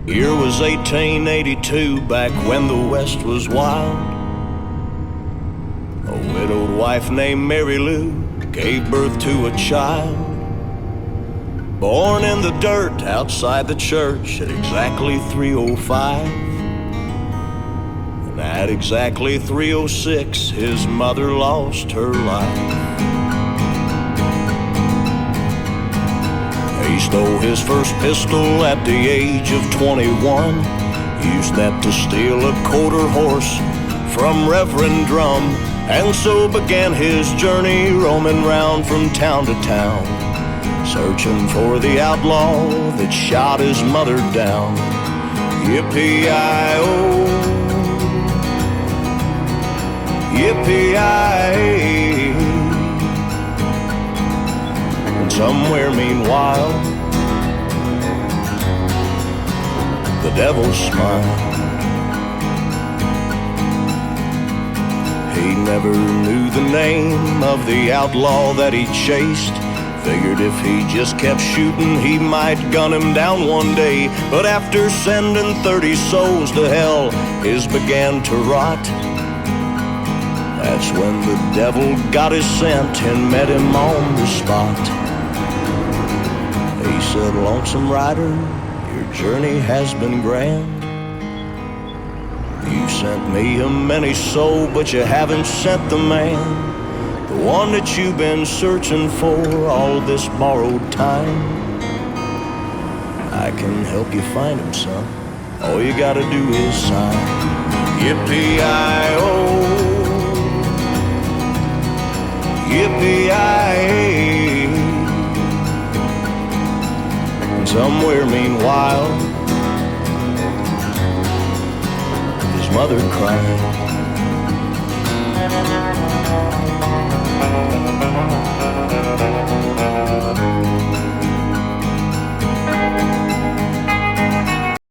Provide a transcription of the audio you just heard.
Year was 1882, back when the West was wild. A widowed wife named Mary Lou gave birth to a child, born in the dirt outside the church at exactly 3:05. And at exactly 3:06, his mother lost her life. He stole his first pistol at the age of 21, used that to steal a quarter horse from Reverend Drum, and so began his journey roaming round from town to town, searching for the outlaw that shot his mother down. Yippee-i-oh, yippee-i-ay. And somewhere meanwhile, the devil smiled. He never knew the name of the outlaw that he chased. Figured if he just kept shooting, he might gun him down one day. But after sending 30 souls to hell, his began to rot. That's when the devil got his scent and met him on the spot. He said, "Lonesome Rider, your journey has been grand. You sent me a many soul, but you haven't sent the man, the one that you've been searching for all this borrowed time. I can help you find him, son. All you gotta do is sign. Yippee-i-oh, yippee-i-ay." And somewhere meanwhile, his mother cried.